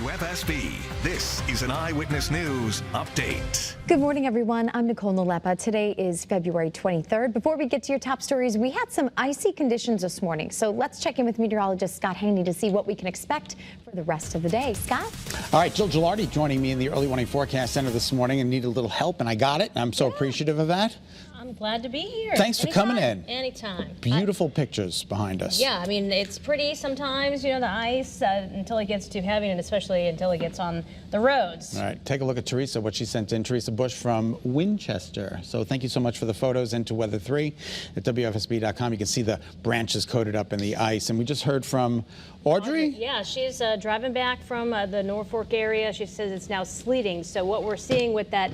WFSB. This is an Eyewitness News update. Good morning, everyone. I'm Nicole Nalepa. Today is February 23rd. Before we get to your top stories, we had some icy conditions this morning. So let's check in with meteorologist Scot Haney to see what we can expect for the rest of the day. Scott? All right, Jill Gilardi joining me in the early warning forecast center this morning and needed a little help, and I got it. I'm so appreciative of that. I'm glad to be here. Thanks for coming in. Anytime. Beautiful pictures behind us. Yeah, I mean, it's pretty sometimes, you know, the ice until it gets too heavy, and especially until it gets on the roads. All right, take a look at Teresa, what she sent in. Teresa Bush from Winchester. So thank you so much for the photos into Weather 3 at WFSB.com. You can see the branches coated up in the ice. And we just heard from Audrey. Yeah, she's driving back from the Norfolk area. She says it's now sleeting. So what we're seeing with that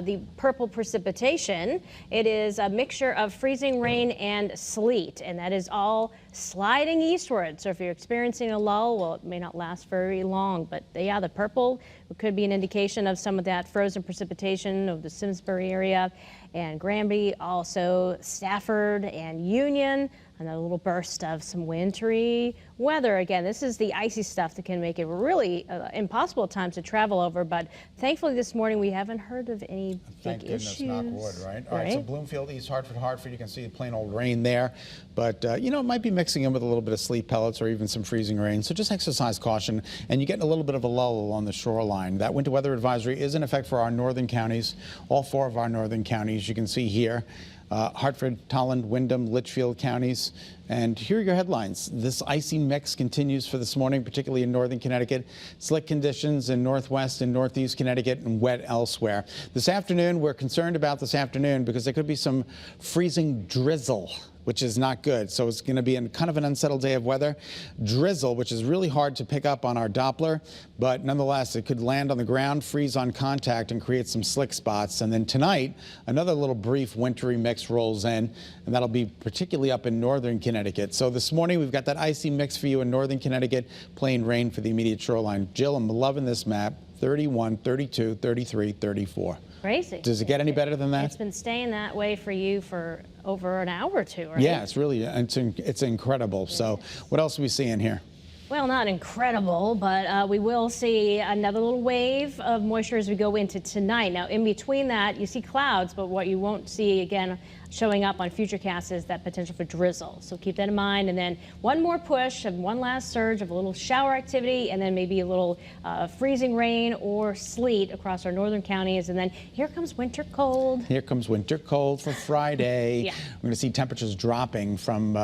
the purple precipitation, it is a mixture of freezing rain and sleet, and that is all sliding eastward. So if you're experiencing a lull, well, it may not last very long, but yeah, the purple could be an indication of some of that frozen precipitation of the Simsbury area and Granby, also Stafford and Union. Another little burst of some wintry weather. Again, this is the icy stuff that can make it really impossible at times to travel over, but thankfully this morning we haven't heard of any big issues. Thank goodness, knock wood, right? All right, so Bloomfield, East Hartford, you can see the plain old rain there, but you know, it might be mixing in with a little bit of sleet pellets or even some freezing rain, so just exercise caution, and you're getting a little bit of a lull along the shoreline. That winter weather advisory is in effect for our northern counties, all 4 of our northern counties. You can see here, Hartford, Tolland, Windham, Litchfield counties. And here are your headlines. This icy mix continues for this morning, particularly in northern Connecticut. Slick conditions in northwest and northeast Connecticut and wet elsewhere. This afternoon, we're concerned about this afternoon because there could be some freezing drizzle, which is not good. So it's going to be kind of an unsettled day of weather. Drizzle, which is really hard to pick up on our Doppler, but nonetheless, it could land on the ground, freeze on contact, and create some slick spots. And then tonight, another little brief wintry mix rolls in, and that'll be particularly up in northern Connecticut. So this morning, we've got that icy mix for you in northern Connecticut, plain rain for the immediate shoreline. Jill, I'm loving this map. 31, 32, 33, 34. Crazy. Does it get any better than that? It's been staying that way for you for over an hour or two, right? Yeah, it's incredible. Yes. So what else are we seeing here? Well, not incredible, but we will see another little wave of moisture as we go into tonight. Now, in between that, you see clouds, but what you won't see, again, showing up on futurecasts is that potential for drizzle. So keep that in mind. And then one more push and one last surge of a little shower activity, and then maybe a little freezing rain or sleet across our northern counties. And then here comes winter cold. Here comes winter cold for Friday. Yeah. We're going to see temperatures dropping from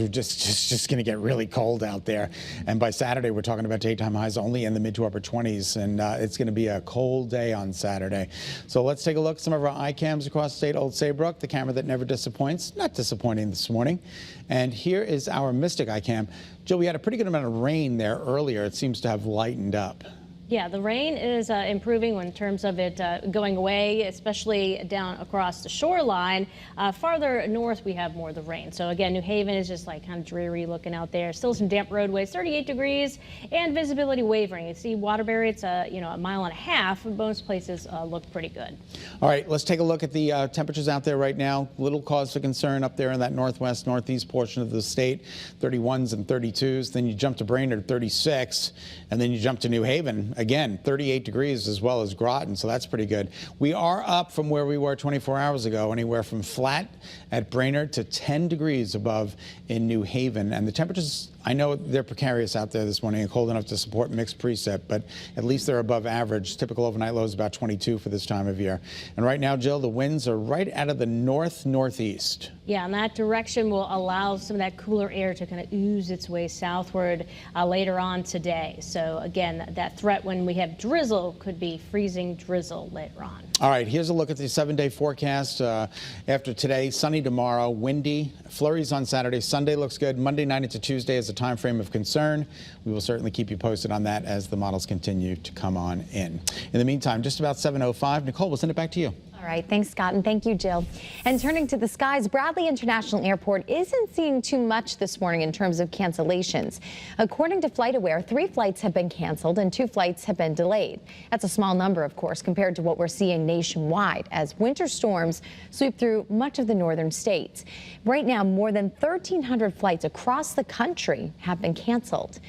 just going to get really cold out there. And by Saturday, we're talking about daytime highs only in the mid to upper 20s. And it's going to be a cold day on Saturday. So let's take a look at some of our iCams across the state. Old Saybrook, the camera that never disappoints. Not disappointing this morning. And here is our Mystic iCam. Jill, we had a pretty good amount of rain there earlier. It seems to have lightened up. Yeah, the rain is improving in terms of it going away, especially down across the shoreline. Farther north, we have more of the rain. So again, New Haven is just like kind of dreary looking out there. Still some damp roadways, 38 degrees, and visibility wavering. You see Waterbury, it's a mile and a half. Most places look pretty good. All right, let's take a look at the temperatures out there right now. Little cause for concern up there in that northwest, northeast portion of the state. 31s and 32s. Then you jump to Brainerd, 36, and then you jump to New Haven. Again, 38 degrees as well as Groton, so that's pretty good. We are up from where we were 24 hours ago, anywhere from flat at Brainerd to 10 degrees above in New Haven. And the temperatures, I know they're precarious out there this morning and cold enough to support mixed precip, but at least they're above average. Typical overnight low is about 22 for this time of year. And right now, Jill, the winds are right out of the northeast. Yeah, and that direction will allow some of that cooler air to kind of ooze its way southward later on today. So again, that threat when we have drizzle could be freezing drizzle later on. All right, here's a look at the 7-day forecast. After today, sunny tomorrow, windy, flurries on Saturday. Sunday looks good. Monday night into Tuesday is a time frame of concern. We will certainly keep you posted on that as the models continue to come on in. In the meantime, just about 7:05. Nicole, we'll send it back to you. All right, thanks, Scott, and thank you, Jill. And turning to the skies, Bradley International Airport isn't seeing too much this morning in terms of cancellations. According to FlightAware, 3 flights have been canceled and 2 flights have been delayed. That's a small number, of course, compared to what we're seeing nationwide as winter storms sweep through much of the northern states. Right now, more than 1,300 flights across the country have been canceled.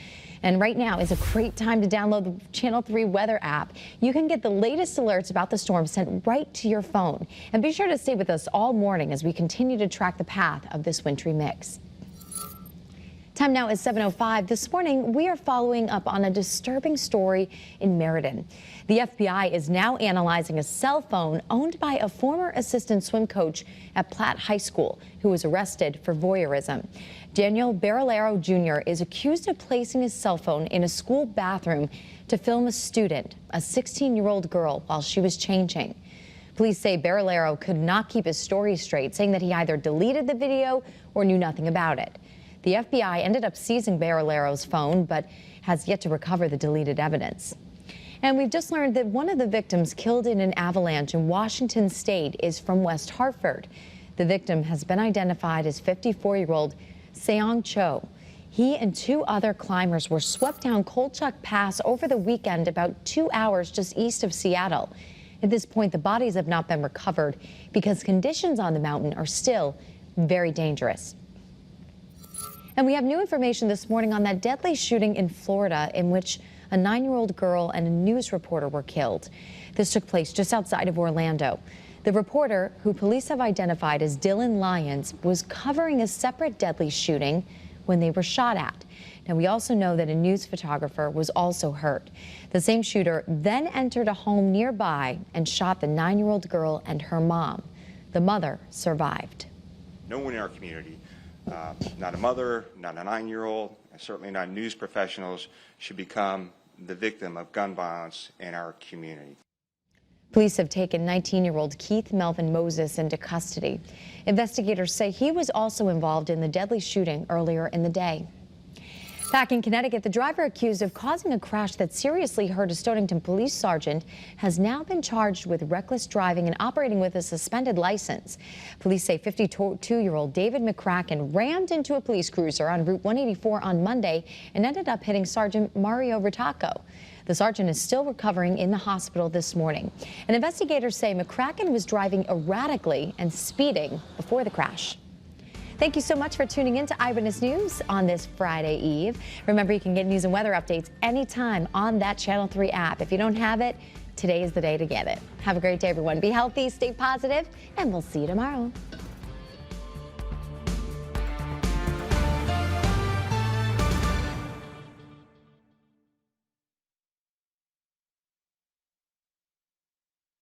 And right now is a great time to download the Channel 3 weather app. You can get the latest alerts about the storm sent right to your phone. And be sure to stay with us all morning as we continue to track the path of this wintry mix. Time now is 7:05. This morning, we are following up on a disturbing story in Meriden. The FBI is now analyzing a cell phone owned by a former assistant swim coach at Platt High School who was arrested for voyeurism. Daniel Barillero Jr. is accused of placing his cell phone in a school bathroom to film a student, a 16-year-old girl, while she was changing. Police say Barillero could not keep his story straight, saying that he either deleted the video or knew nothing about it. The FBI ended up seizing Barilero's phone, but has yet to recover the deleted evidence. And we've just learned that one of the victims killed in an avalanche in Washington State is from West Hartford. The victim has been identified as 54-year-old Seong Cho. He and 2 other climbers were swept down Kolchak Pass over the weekend, about 2 hours just east of Seattle. At this point, the bodies have not been recovered because conditions on the mountain are still very dangerous. And we have new information this morning on that deadly shooting in Florida in which a 9-year-old girl and a news reporter were killed. This took place just outside of Orlando. The reporter, who police have identified as Dylan Lyons, was covering a separate deadly shooting when they were shot at. Now, we also know that a news photographer was also hurt. The same shooter then entered a home nearby and shot the 9-year-old girl and her mom. The mother survived. No one in our community, not a mother, not a 9-year-old, and certainly not news professionals, should become the victim of gun violence in our community. Police have taken 19-year-old Keith Melvin Moses into custody. Investigators say he was also involved in the deadly shooting earlier in the day. Back in Connecticut, the driver accused of causing a crash that seriously hurt a Stonington police sergeant has now been charged with reckless driving and operating with a suspended license. Police say 52-year-old David McCracken rammed into a police cruiser on Route 184 on Monday and ended up hitting Sergeant Mario Ritaco. The sergeant is still recovering in the hospital this morning. And investigators say McCracken was driving erratically and speeding before the crash. Thank you so much for tuning in to Eyewitness News on this Friday Eve. Remember, you can get news and weather updates anytime on that Channel 3 app. If you don't have it, today is the day to get it. Have a great day, everyone. Be healthy, stay positive, and we'll see you tomorrow.